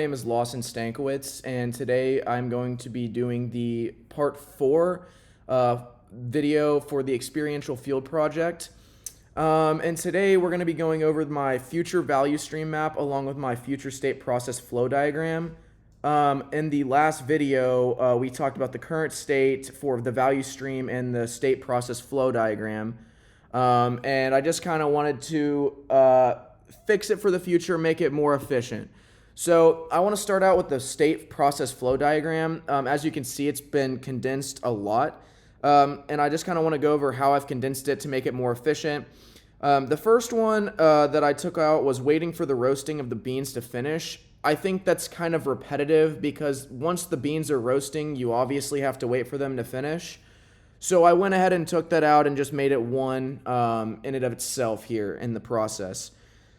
My name is Lawson Stankiewicz, and today I'm going to be doing the part 4 video for the Experiential Field project. And today we're going to be going over my future value stream map along with my future state process flow diagram. In the last video, we talked about the current state for the value stream and the state process flow diagram. And I just kind of wanted to fix it for the future, make it more efficient. So I want to start out with the state process flow diagram. As you can see, it's been condensed a lot. And I just kind of want to go over how I've condensed it to make it more efficient. The first one that I took out was waiting for the roasting of the beans to finish. I think that's kind of repetitive because once the beans are roasting, you obviously have to wait for them to finish. So I went ahead and took that out and just made it one in and of itself here in the process.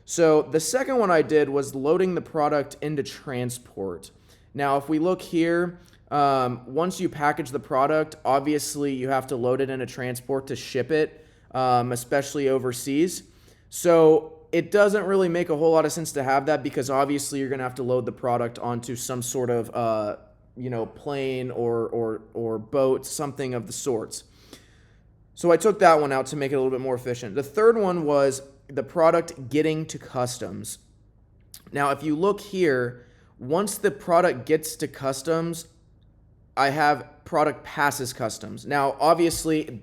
So the second one I did was loading the product into transport. Now, if we look here, once you package the product, obviously you have to load it into transport to ship it, especially overseas. So it doesn't really make a whole lot of sense to have that because obviously you're going to have to load the product onto some sort of plane or boat, something of the sorts. So I took that one out to make it a little bit more efficient. The third one was the product getting to customs. Now, if you look here, once the product gets to customs, I have product passes customs. Now, obviously,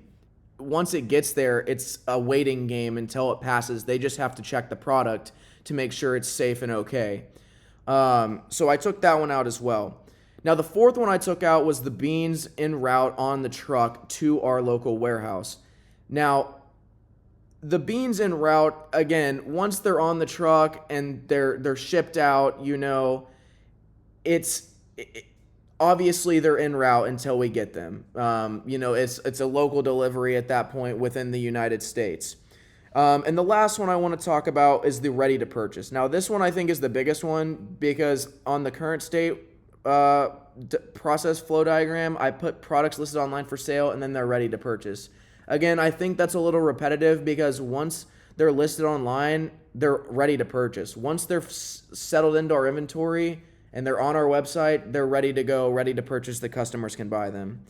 once it gets there, it's a waiting game until it passes. They just have to check the product to make sure it's safe and okay. So I took that one out as well. Now, the fourth one I took out was the beans en route on the truck to our local warehouse. Now, the beans en route, again, once they're on the truck and they're shipped out, obviously they're en route until we get them. It's a local delivery at that point within the United States. And the last one I want to talk about is the ready to purchase. Now, this one I think is the biggest one because on the current state process flow diagram, I put products listed online for sale and then they're ready to purchase. Again, I think that's a little repetitive because once they're listed online, they're ready to purchase. Once they're settled into our inventory and they're on our website, they're ready to go, ready to purchase. The customers can buy them.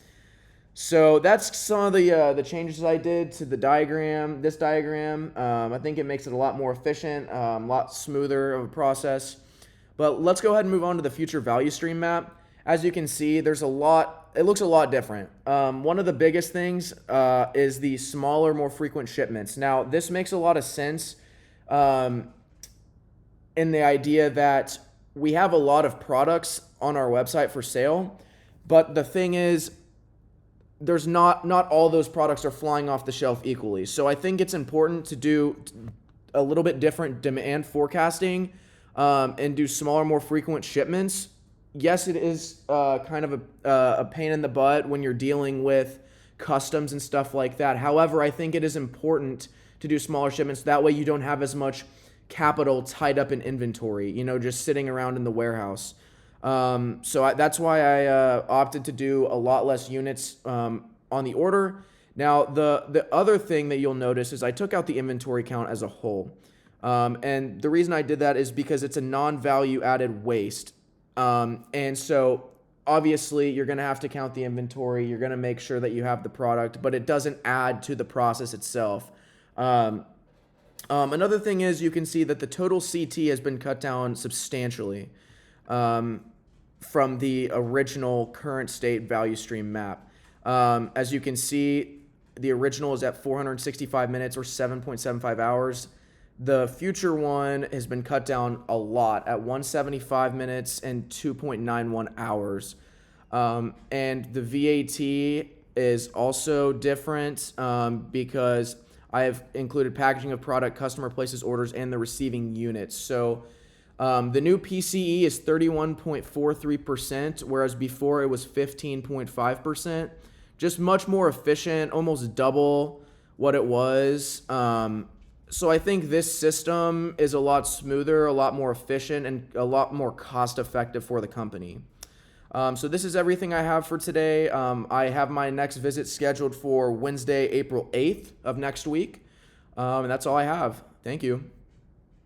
So that's some of the changes I did to the diagram. This diagram, I think it makes it a lot more efficient, a lot smoother of a process. But let's go ahead and move on to the future value stream map. As you can see, there's a lot. It looks a lot different. One of the biggest things is the smaller, more frequent shipments. Now, this makes a lot of sense in the idea that we have a lot of products on our website for sale, but the thing is, there's not all those products are flying off the shelf equally. So I think it's important to do a little bit different demand forecasting and do smaller, more frequent shipments. Yes, it is kind of a pain in the butt when you're dealing with customs and stuff like that. However, I think it is important to do smaller shipments. That way you don't have as much capital tied up in inventory, just sitting around in the warehouse. That's why I opted to do a lot less units on the order. Now, the other thing that you'll notice is I took out the inventory count as a whole. And the reason I did that is because it's a non-value added waste. And so obviously you're going to have to count the inventory. You're going to make sure that you have the product, but it doesn't add to the process itself. Another thing is you can see that the total CT has been cut down substantially from the original current state value stream map. As you can see, the original is at 465 minutes or 7.75 hours. The future one has been cut down a lot at 175 minutes and 2.91 hours. And the VAT is also different because I have included packaging of product, customer places orders, and the receiving units. So the new PCE is 31.43%, whereas before it was 15.5%. Just much more efficient, almost double what it was. So I think this system is a lot smoother, a lot more efficient, and a lot more cost-effective for the company. So this is everything I have for today. I have my next visit scheduled for Wednesday, April 8th of next week. And that's all I have. Thank you.